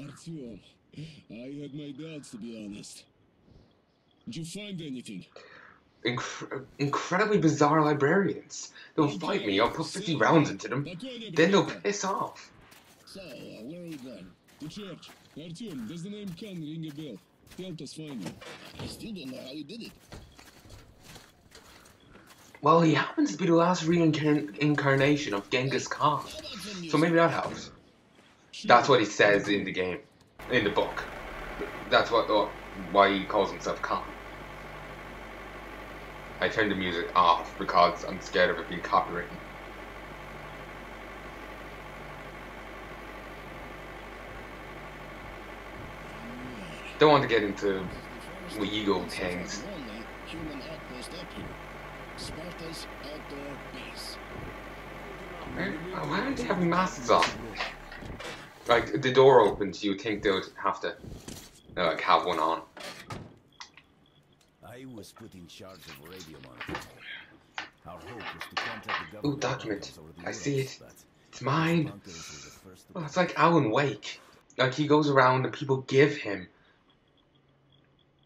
Artyom, I had my doubts, to be honest. Did you find anything? Incredibly bizarre librarians. They'll fight me, I'll put 50 rounds into them, then they'll piss off. So, where are we going? To church. Artyom, does the name Khan ring a bell? Helped us find you. I still don't know how he did it. Well, he happens to be the last reincarnation of Genghis Khan, so maybe that helps. That's what he says in the game, in the book. That's why he calls himself Khan. I turned the music off because I'm scared of it being copywritten. Don't want to get into ego things. Why aren't they having masks on? Like, the door opens, you would think they would have to, like, have one on. I was put in charge of radio monitoring. Our hope was to contact the government. Ooh, document. I see it. It's mine. Oh, it's like Alan Wake. Like, he goes around and people give him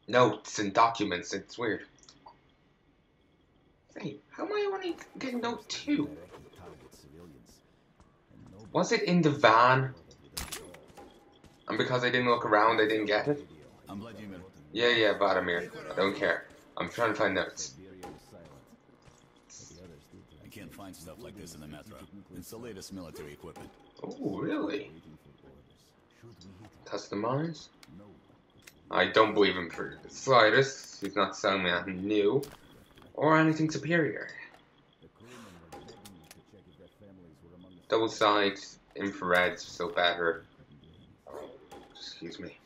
notes and documents. It's weird. Hey, how am I only getting note 2? Was it in the van? And because I didn't look around, I didn't get it? Yeah, Vladimir. I don't care. I'm trying to find notes. I can't find stuff like this in the metro. It's the latest military equipment. Oh, really? Customize? I don't believe him for the slightest. He's not selling me anything new or anything superior. Double sight, infrared, so better. Excuse me.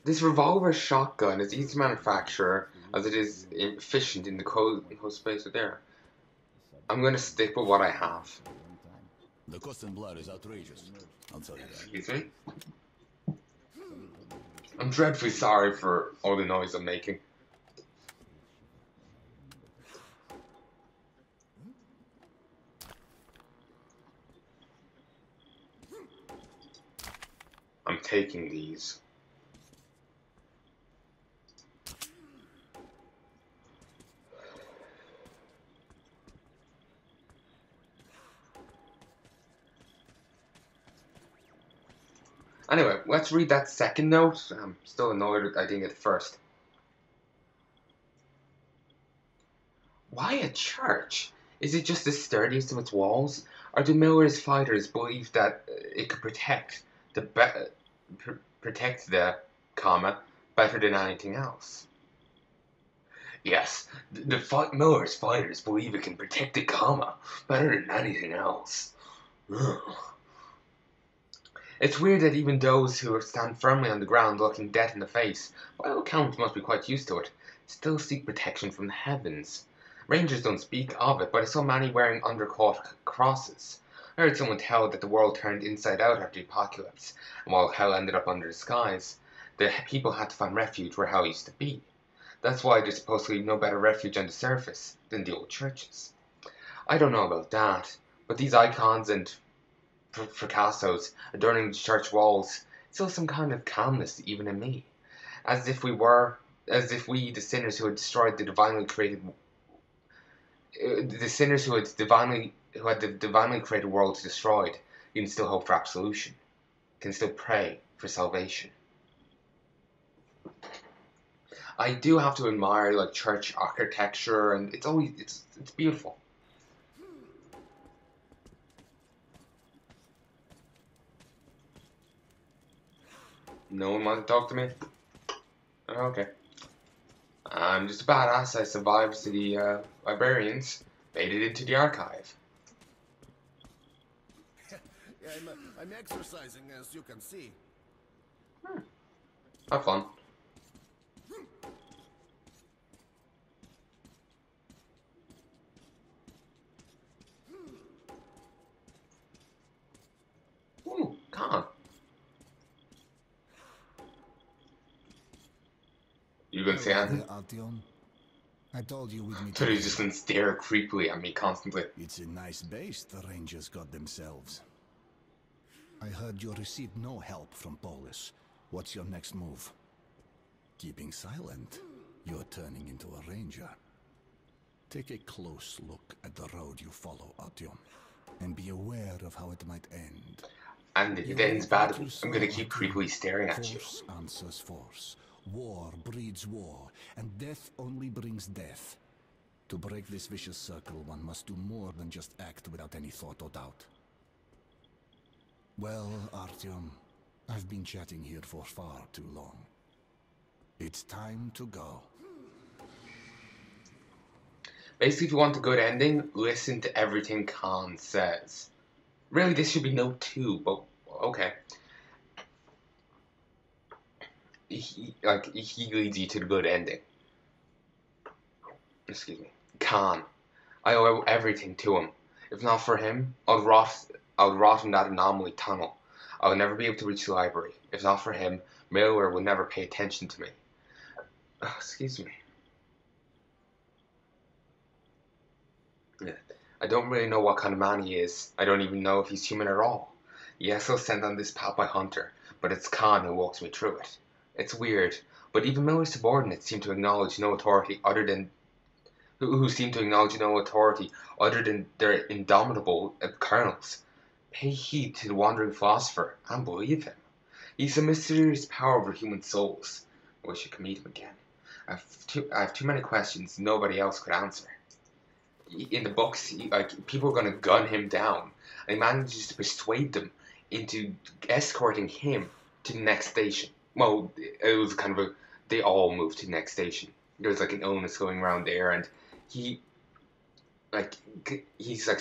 This revolver shotgun is easy to manufacture as it is efficient in the cold space of there. I'm going to stick with what I have. The cost in blood is outrageous. I'll tell you that. Excuse me? I'm dreadfully sorry for all the noise I'm making. I'm taking these. Anyway, let's read that second note. I'm still annoyed that I didn't get it first. Why a church? Is it just the sturdiest of its walls? Or do Miller's fighters believe that it could protect the comma better than anything else? Yes, Miller's fighters believe it can protect the comma better than anything else. Ugh. It's weird that even those who stand firmly on the ground looking death in the face, by all accounts must be quite used to it, still seek protection from the heavens. Rangers don't speak of it, but I saw many wearing undercut crosses. I heard someone tell that the world turned inside out after the apocalypse, and while hell ended up under the skies, the people had to find refuge where hell used to be. That's why there's supposedly no better refuge on the surface than the old churches. I don't know about that, but these icons and fracassos adorning the church walls still some kind of calmness even in me, as if we, the sinners who had destroyed the divinely created, the sinners who had the divinely created world destroyed, you can still hope for absolution, can still pray for salvation. I do have to admire like church architecture, and it's beautiful. No one wants to talk to me? Okay. I'm just a badass. I survived to the librarians. Made it into the archive. Yeah, I'm exercising, as you can see. Have fun. Ooh, calm. You gonna say anything? I told you we'd meet. So he's just gonna stare creepily at me constantly. It's a nice base the Rangers got themselves. heard you received no help from Polis. What's your next move? Keeping silent, you're turning into a ranger. Take a close look at the road you follow, Artyom, and be aware of how it might end. And if it ends badly, I'm gonna keep creepily staring at you. Force answers force. War breeds war, and death only brings death. To break this vicious circle, one must do more than just act without any thought or doubt. Well, Artyom, I've been chatting here for far too long. It's time to go. Basically, if you want a good ending, listen to everything Khan says. Really, this should be note 2, but okay. He leads you to the good ending. Excuse me. Khan. I owe everything to him. If not for him, I'll rot in that anomaly tunnel. I'll never be able to reach the library. If not for him, Miller will never pay attention to me. Oh, excuse me. Yeah. I don't really know what kind of man he is. I don't even know if he's human at all. Yes, I was sent on this path by Hunter, but it's Khan who walks me through it. It's weird, but even Miller's subordinates seem to acknowledge no authority other than who seem to acknowledge no authority other than their indomitable colonels. Pay heed to the wandering philosopher and believe him. He's a mysterious power over human souls. I wish I could meet him again. I have too many questions nobody else could answer. In the books, people are going to gun him down, and he manages to persuade them into escorting him to the next station. Well, it was kind of they all moved to the next station. There was like an illness going around there, and he's like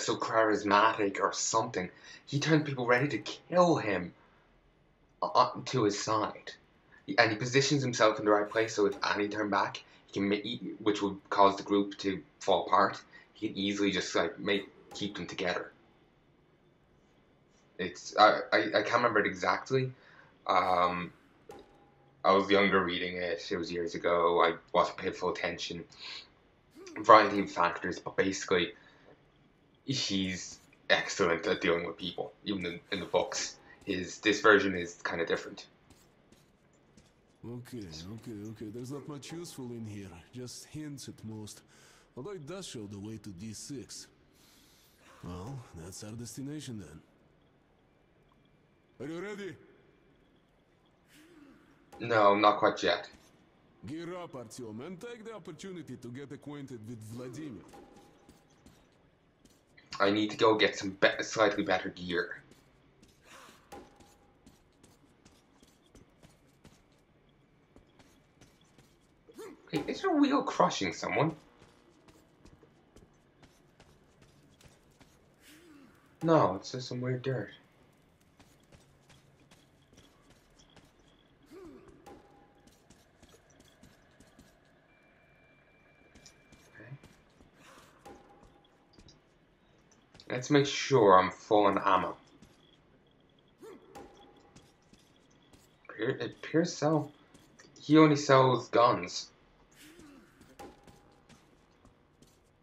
so charismatic or something. He turned people ready to kill him to his side, and he positions himself in the right place. So if Annie turned back, which would cause the group to fall apart, he can easily just keep them together. It's I can't remember it exactly. I was younger reading it. It was years ago. I wasn't paying full attention. Variety of factors, but basically, he's excellent at dealing with people. Even in the books, this version is kind of different. Okay. There's not much useful in here. Just hints at most. Although it does show the way to D6. Well, that's our destination then. Are you ready? No, not quite yet. Gear up, Artyom, and take the opportunity to get acquainted with Vladimir. I need to go get some slightly better gear. Hey, is your wheel crushing someone? No, it's just some weird dirt. Let's make sure I'm full on ammo. It appears so. He only sells guns.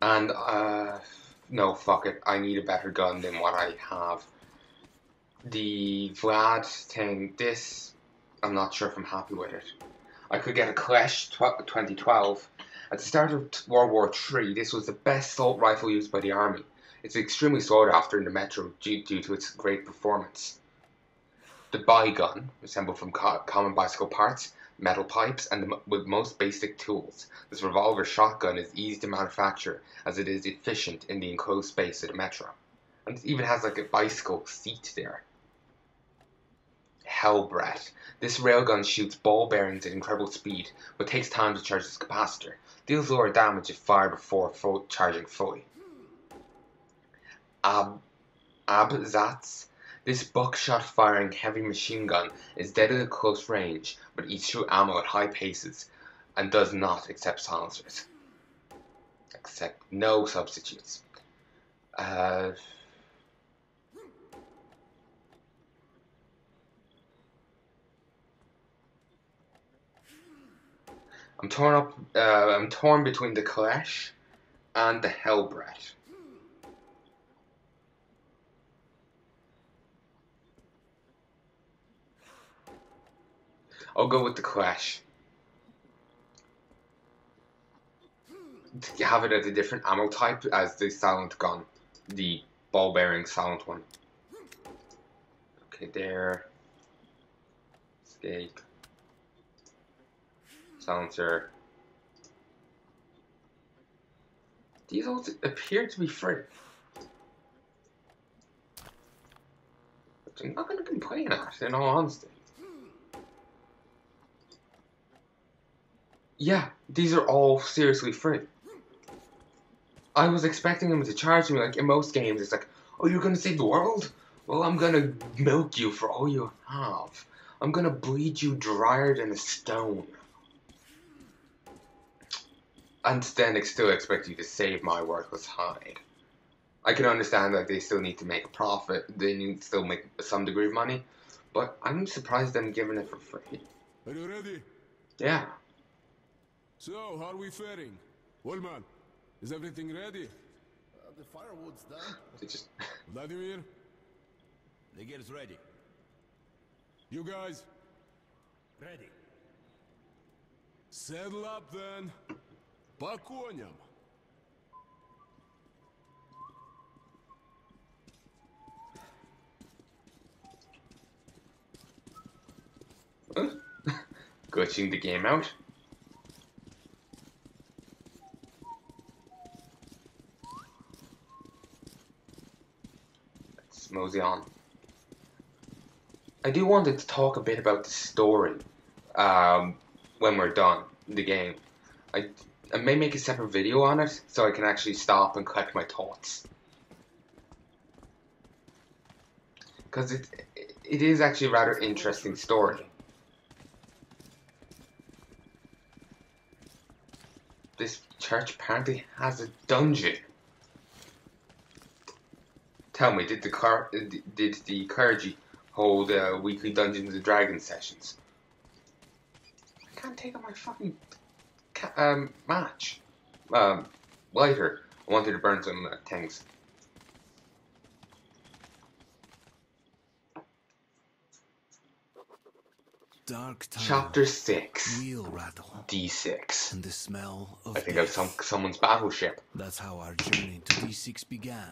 And, no, fuck it. I need a better gun than what I have. The Vlad thing, I'm not sure if I'm happy with it. I could get a Clash 2012. At the start of World War III, this was the best assault rifle used by the army. It's extremely sought after in the Metro due to its great performance. The Bi-gun, assembled from common bicycle parts, metal pipes, and with most basic tools. This revolver shotgun is easy to manufacture as it is efficient in the enclosed space of the Metro. And it even has like a bicycle seat there. Hellbret. This railgun shoots ball bearings at incredible speed, but takes time to charge its capacitor. Deals lower damage if fired before charging fully. Abzats. This buckshot-firing heavy machine gun is deadly at close range, but eats through ammo at high paces, and does not accept silencers. Accept no substitutes. I'm torn between the Kalesh and the Hellbret. I'll go with the Clash. You have it as a different ammo type as the silent gun, the ball bearing silent one. Okay, there. Escape. Silencer. These all appear to be free. Which I'm not going to complain at, in all honesty. Yeah, these are all seriously free. I was expecting them to charge me, like in most games, it's like, oh, you're gonna save the world? Well, I'm gonna milk you for all you have. I'm gonna bleed you drier than a stone. And then still expect you to save my worthless hide. I can understand that they still need to make a profit, they need to still make some degree of money, but I'm surprised them giving it for free. Are you ready? Yeah. So, how are we faring? Wallman, is everything ready? The firewood's done. They just... Vladimir? The gear's ready. You guys? Ready. Saddle up then. По коням. Glitching the game out. Let's mosey on. I do want to talk a bit about the story when we're done the game. I may make a separate video on it so I can actually stop and collect my thoughts. Because it is actually a rather interesting story. This church apparently has a dungeon. Tell me, did the clergy hold weekly Dungeons and Dragons sessions? I can't take out my fucking match. Lighter. I wanted to burn some things. Dark tunnel, Chapter 6. wheel rattle, D6. and the smell of I think death. of someone's battleship. That's how our journey to D6 began.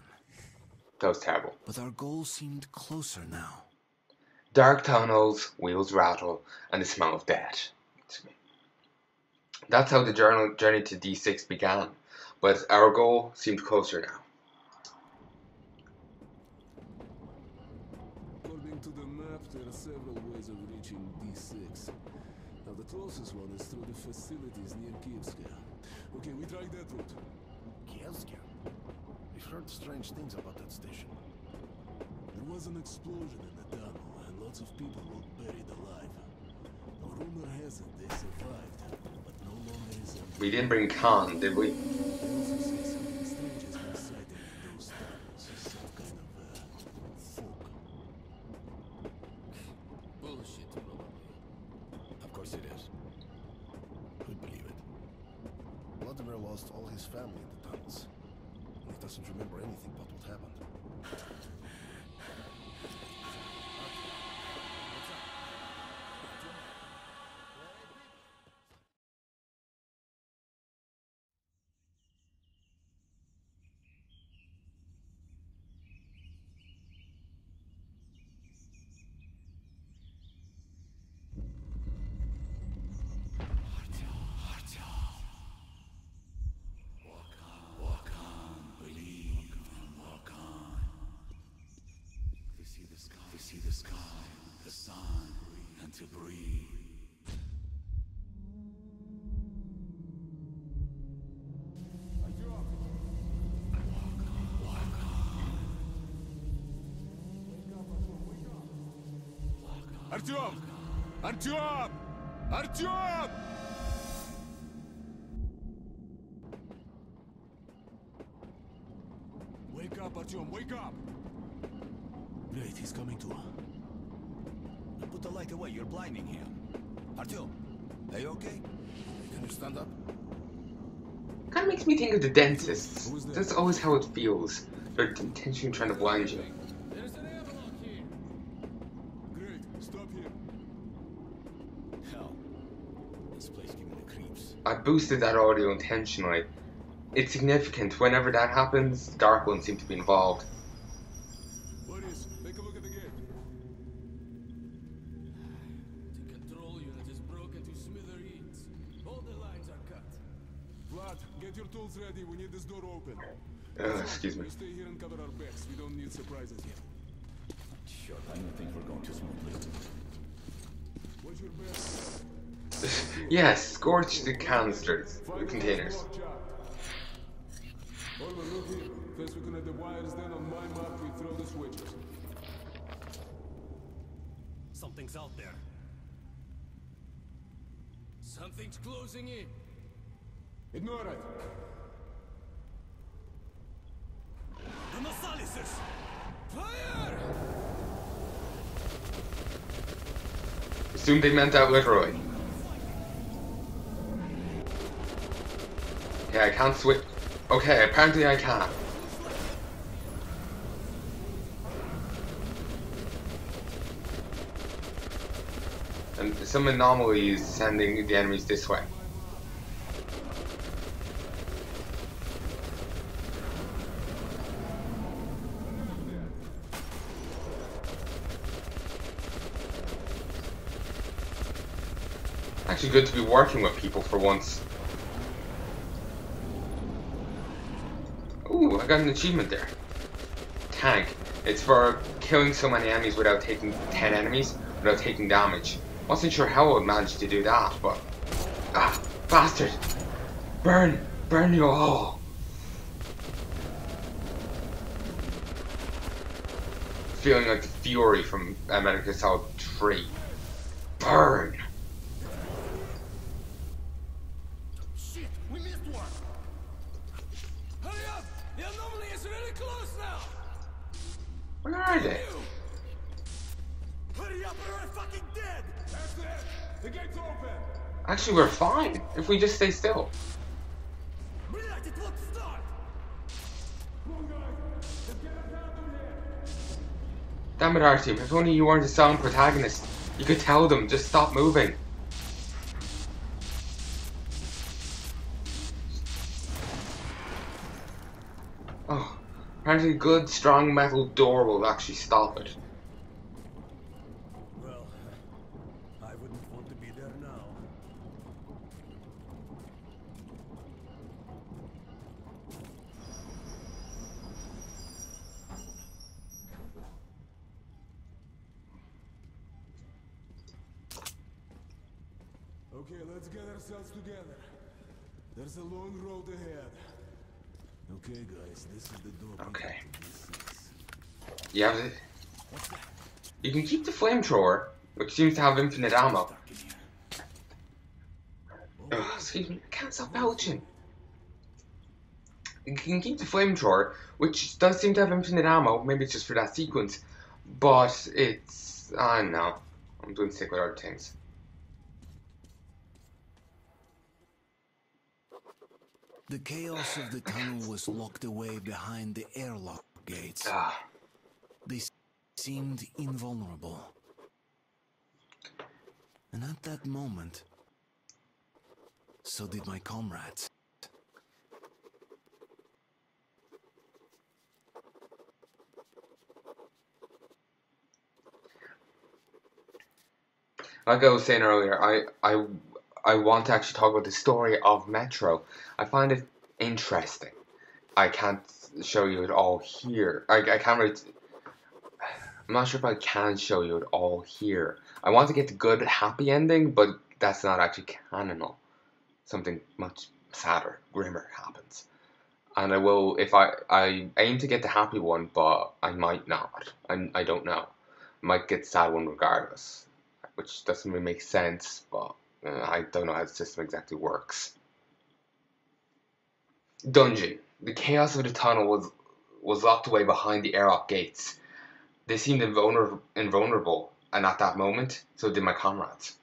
That was terrible. But our goal seemed closer now. Dark tunnels, wheels rattle, and the smell of death. That's how the journey to D6 began. But our goal seems closer now. According to the map, there are several ways of reaching D6. Now the closest one is through the facilities near Kievska. Okay, we tried that route. Kievska? We've heard strange things about that station. There was an explosion in the tunnel, and lots of people were buried alive. The rumor has it they survived, but no longer is empty. We didn't bring Khan, did we? They also say something strange has been sighted in those tunnels, some kind of fog. Bullshit, probably. Of course it is. Who'd believe it? Vladimir lost all his family in the tunnels. And he doesn't remember anything about what happened. To breathe. Artyom! Artyom! Artyom! Wake up, Artyom, wake up! Great, he's coming to. Put the light away, you're blinding him. Artyom, are you okay? Can you stand up? Kind of makes me think of the dentists. That's always how it feels. They're intentionally trying to blind you. Great, stop here. Hell, this place gives me the creeps. I boosted that audio intentionally. It's significant. Whenever that happens, Dark Ones seem to be involved. Boris, take a look at the gate. The control unit is broken to smithereens. All the lines are cut. Vlad, get your tools ready. We need this door open. Excuse me. You stay here and cover our backs. We don't need surprises here. Sure, I don't think we're going too smoothly. What's your best? Yes, scorch the canisters, the containers. Oliver, look here. First we connect the wires, then on my map we throw the switches. Something's out there. Something's closing in. Ignore it. The Masalises! Fire! Assume they meant that literally. Okay, I can't switch. Okay, apparently I can. And some anomaly is sending the enemies this way. Actually good to be working with people for once. Ooh, I got an achievement there. Tank. It's for killing so many enemies without taking 10 enemies, without taking damage. Wasn't sure how I would manage to do that, but... Ah, bastard! Burn! Burn you all! Feeling like the Fury from Metal Gear Solid 3. Burn! Shit, we missed one! Hurry up! The anomaly is really close now! Where are they? Hurry up or we're fucking dead! That's it! The gate's open! Actually, we're fine if we just stay still. Relax, it won't start! Come on, guys! Let's get us out of here! Damn it, R-Team, if only you weren't a silent protagonist. You could tell them, just stop moving. Oh, apparently a good, strong metal door will actually stop it. Well, I wouldn't want to be there now. Okay, let's get ourselves together. There's a long road ahead. Okay, guys, this is the door. Okay. D6. You have it. You can keep the flamethrower, which seems to have infinite ammo. Ugh, excuse me, I can't stop belching. You can keep the flamethrower, which does seem to have infinite ammo. Maybe it's just for that sequence, but it's I don't know. I'm doing sick with other things. The chaos of the tunnel was locked away behind the airlock gates. Ah, They seemed invulnerable. And at that moment, so did my comrades. like I was saying earlier, I want to actually talk about the story of Metro. I find it interesting. I can't show you it all here. I can't really... I'm not sure if I can show you it all here. I want to get the good, happy ending, but that's not actually canonical. Something much sadder, grimmer happens. And I will, if I aim to get the happy one, but I might not. I don't know. I might get the sad one regardless. Which doesn't really make sense, but I don't know how the system exactly works. Dungeon. The chaos of the tunnel was locked away behind the airlock gates. They seemed invulnerable, and at that moment, so did my comrades.